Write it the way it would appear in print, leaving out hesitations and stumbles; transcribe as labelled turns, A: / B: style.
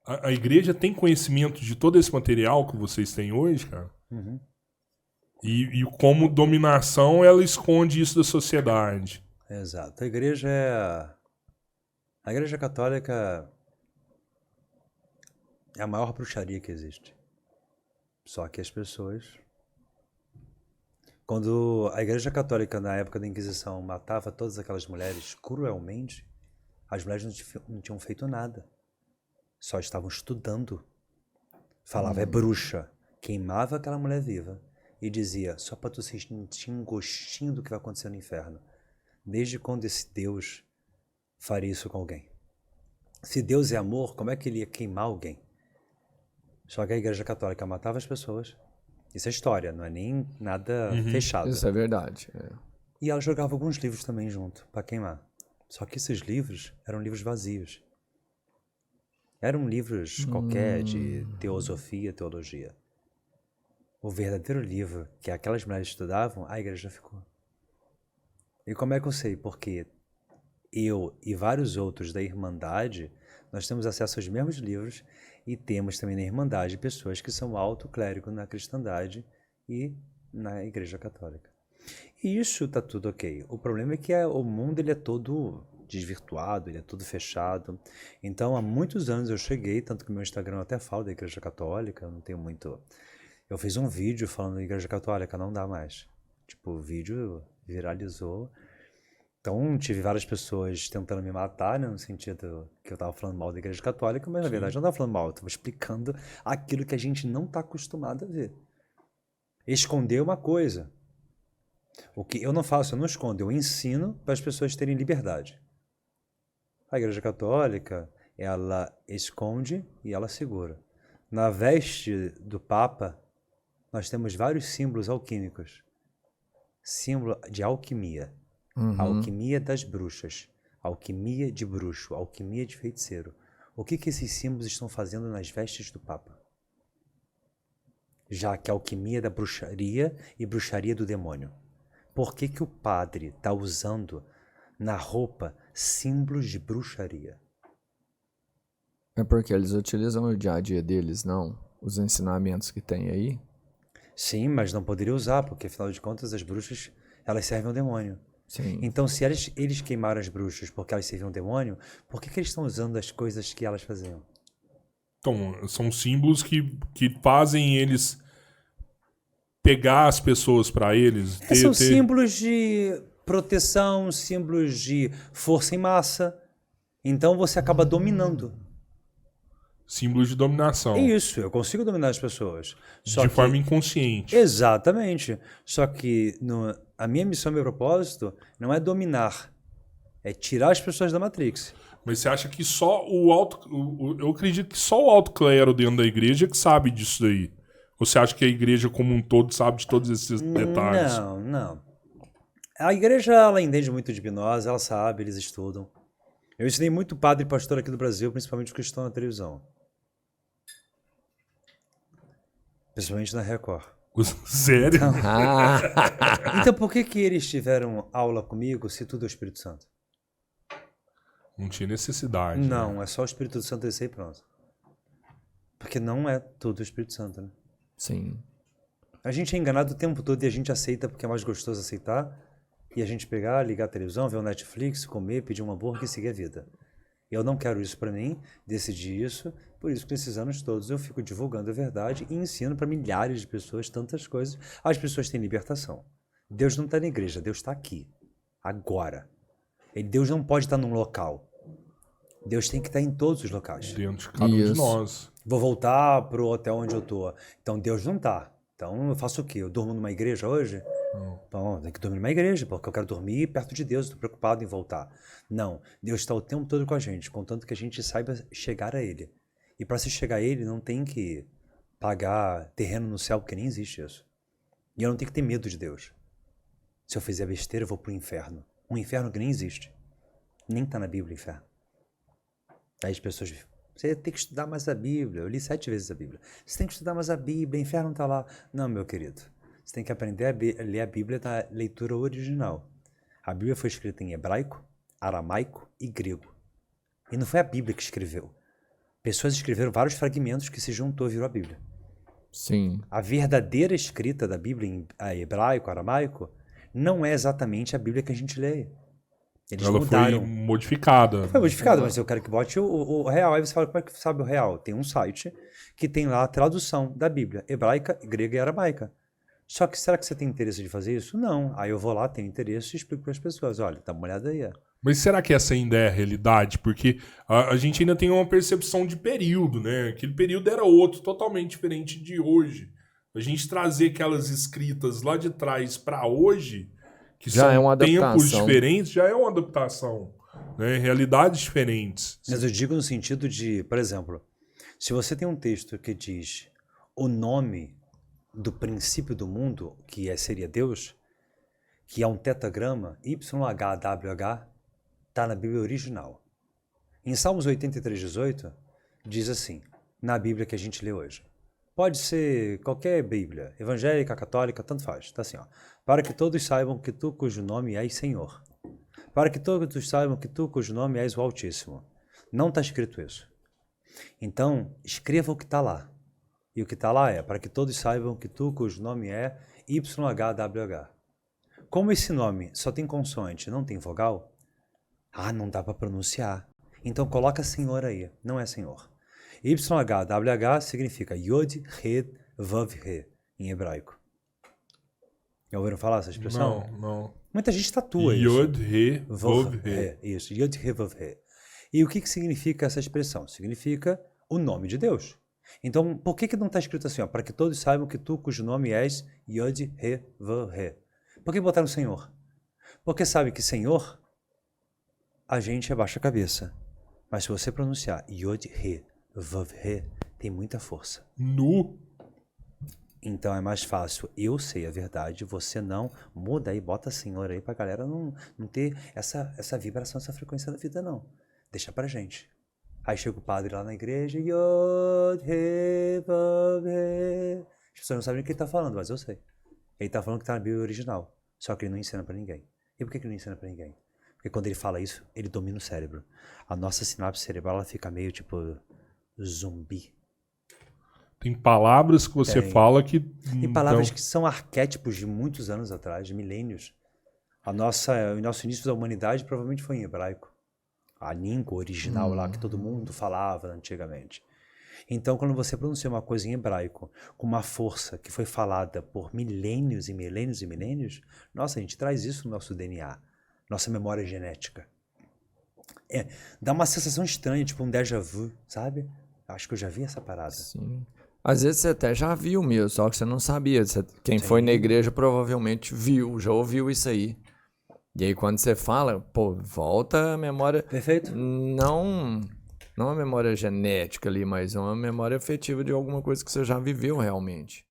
A: A igreja tem conhecimento de todo esse material que vocês têm hoje, cara?
B: Uhum.
A: E como dominação, ela esconde isso da sociedade.
B: Exato. A igreja católica é a maior bruxaria que existe. Só que as pessoas... Quando a igreja católica, na época da Inquisição, matava todas aquelas mulheres cruelmente, as mulheres não tinham feito nada. Só estavam estudando. Falava, é bruxa. Queimava aquela mulher viva e dizia, só para tu sentir um gostinho do que vai acontecer no inferno. Desde quando esse Deus faria isso com alguém? Se Deus é amor, como é que ele ia queimar alguém? Só que a igreja católica matava as pessoas. Isso é história, não é nem nada fechado.
C: Isso é verdade.
B: E ela jogava alguns livros também junto, para queimar. Só que esses livros eram livros vazios. Eram livros qualquer de teosofia, teologia. O verdadeiro livro que aquelas mulheres estudavam, a igreja ficou. E como é que eu sei? Porque eu e vários outros da Irmandade, nós temos acesso aos mesmos livros e temos também na Irmandade pessoas que são alto clérigo na cristandade e na Igreja Católica. E isso tá tudo ok. O problema é que o mundo ele é todo desvirtuado, ele é todo fechado. Então, há muitos anos eu cheguei, tanto que o meu Instagram eu até fala da Igreja Católica, eu não tenho muito... Eu fiz um vídeo falando da Igreja Católica, não dá mais. Tipo, o vídeo viralizou. Então, tive várias pessoas tentando me matar, né, no sentido que eu estava falando mal da Igreja Católica, mas na verdade eu não estava falando mal, eu estava explicando aquilo que a gente não está acostumado a ver. Esconder uma coisa. O que eu não faço, eu não escondo, eu ensino para as pessoas terem liberdade. A Igreja Católica, ela esconde e ela segura. Na veste do Papa, nós temos vários símbolos alquímicos. Símbolo de alquimia. A alquimia das bruxas, a alquimia de bruxo, a alquimia de feiticeiro. O que esses símbolos estão fazendo nas vestes do Papa? Já que a alquimia da bruxaria e bruxaria do demônio. Por que o padre está usando na roupa símbolos de bruxaria?
C: É porque eles utilizam o dia a dia deles, não? Os ensinamentos que tem aí.
B: Sim, mas não poderia usar, porque afinal de contas as bruxas, elas servem ao demônio.
C: Sim.
B: Então, se eles queimaram as bruxas porque elas serviam ao demônio, por que eles estão usando as coisas que elas faziam?
A: Então, são símbolos que fazem eles pegar as pessoas para eles.
B: São símbolos de proteção, símbolos de força em massa. Então, você acaba dominando.
A: Símbolos de dominação.
B: Isso, eu consigo dominar as pessoas.
A: De forma inconsciente.
B: Exatamente. Só que a minha missão e meu propósito não é dominar, é tirar as pessoas da Matrix.
A: Mas você acha que só eu acredito que só o alto clero dentro da igreja que sabe disso daí? Ou você acha que a igreja como um todo sabe de todos esses detalhes?
B: Não. A igreja, ela entende muito de hipnose, ela sabe, eles estudam. Eu ensinei muito padre e pastor aqui do Brasil, principalmente os que estão na televisão. Principalmente na Record.
A: Sério?
B: Então por que eles tiveram aula comigo se tudo é o Espírito Santo?
A: Não tinha necessidade.
B: Não,
A: né?
B: é só o Espírito Santo descer e pronto. Porque não é tudo o Espírito Santo, né?
C: Sim.
B: A gente é enganado o tempo todo e a gente aceita porque é mais gostoso aceitar. E a gente pegar, ligar a televisão, ver o Netflix, comer, pedir um hambúrguer e seguir a vida. Eu não quero isso para mim, decidi isso, por isso que nesses anos todos eu fico divulgando a verdade e ensino para milhares de pessoas tantas coisas. As pessoas têm libertação. Deus não está na igreja, Deus está aqui, agora. Deus não pode estar num local. Deus tem que estar em todos os locais.
A: Dentro de cada um de nós.
B: Vou voltar pro hotel onde eu tô. Então Deus não tá. Então eu faço o quê? Eu durmo numa igreja hoje? Bom, tem que dormir numa igreja, porque eu quero dormir perto de Deus, estou preocupado em voltar. Não, Deus está o tempo todo com a gente, contanto que a gente saiba chegar a Ele. E para se chegar a Ele, não tem que pagar terreno no céu, porque nem existe isso. E eu não tenho que ter medo de Deus. Se eu fizer besteira, eu vou pro inferno. Um inferno que nem existe. Nem tá na Bíblia, inferno. Aí as pessoas... Você tem que estudar mais a Bíblia. Eu li 7 vezes a Bíblia. Você tem que estudar mais a Bíblia, o inferno não tá lá. Não, meu querido. Você tem que aprender a ler a Bíblia da leitura original. A Bíblia foi escrita em hebraico, aramaico e grego. E não foi a Bíblia que escreveu. Pessoas escreveram vários fragmentos que se juntou e virou a Bíblia.
C: Sim.
B: A verdadeira escrita da Bíblia em hebraico, aramaico, não é exatamente a Bíblia que a gente lê. Eles
A: Ela
B: mudaram.
A: foi modificada.
B: Foi modificado, mas eu quero que bote o real. Aí você fala, como é que sabe o real? Tem um site que tem lá a tradução da Bíblia, hebraica, grega e aramaica. Só que será que você tem interesse de fazer isso? Não. Aí eu vou lá, tenho interesse e explico para as pessoas. Olha, dá uma olhada aí. Ó.
A: Mas será que essa ainda é a realidade? Porque a gente ainda tem uma percepção de período, né? Aquele período era outro, totalmente diferente de hoje. A gente trazer aquelas escritas lá de trás para hoje, que
C: Já
A: são
C: é uma
A: tempos
C: adaptação.
A: diferentes, já é uma adaptação. Né? Realidades diferentes.
B: Mas eu digo no sentido de, por exemplo, se você tem um texto que diz o nome do princípio do mundo, que seria Deus, que é um tetagrama, YHWH, está na Bíblia original. Em Salmos 83:18, diz assim, na Bíblia que a gente lê hoje. Pode ser qualquer Bíblia, evangélica, católica, tanto faz. Está assim, ó. Para que todos saibam que tu, cujo nome és Senhor. Para que todos saibam que tu, cujo nome és o Altíssimo. Não está escrito isso. Então, escreva o que está lá. E o que está lá é, para que todos saibam que tu, cujo nome é YHWH. Como esse nome só tem consoante e não tem vogal, não dá para pronunciar. Então coloca Senhor aí, não é Senhor. YHWH significa Yod, He, Vav, He, em hebraico. Já ouviram falar essa expressão?
A: Não.
B: Muita gente tatua isso.
A: Yod, He, Vav, He.
B: Isso, Yod, He, Vav, He. E o que significa essa expressão? Significa o nome de Deus. Então, por que não está escrito assim? Ó, para que todos saibam que tu, cujo nome és Yod, He, Vav, He. Por que botaram Senhor? Porque sabe que Senhor, a gente abaixa a cabeça. Mas se você pronunciar Yod, He, Vav, He, tem muita força.
A: Nu.
B: Então é mais fácil eu sei a verdade, você não. Muda aí, bota Senhor aí pra galera não ter essa vibração, essa frequência da vida, não. Deixa pra gente. Aí chega o padre lá na igreja, Yod, He, Vav, He. As pessoas não sabem o que ele tá falando, mas eu sei. Ele tá falando que tá na Bíblia original, só que ele não ensina pra ninguém. E por que ele não ensina pra ninguém? Porque quando ele fala isso, ele domina o cérebro. A nossa sinapse cerebral, ela fica meio tipo zumbi.
A: Tem palavras que você fala que...
B: Tem palavras que são arquétipos de muitos anos atrás, de milênios. O nosso início da humanidade provavelmente foi em hebraico. A língua original lá que todo mundo falava antigamente. Então, quando você pronuncia uma coisa em hebraico com uma força que foi falada por milênios e milênios e milênios, nossa, a gente traz isso no nosso DNA, nossa memória genética. Dá uma sensação estranha, tipo um déjà vu, sabe? Acho que eu já vi essa parada.
C: Sim. Às vezes você até já viu mesmo, só que você não sabia. Quem foi na igreja provavelmente viu, já ouviu isso aí. E aí quando você fala, pô, volta a memória...
B: Perfeito.
C: Não uma memória genética ali, mas uma memória afetiva de alguma coisa que você já viveu realmente.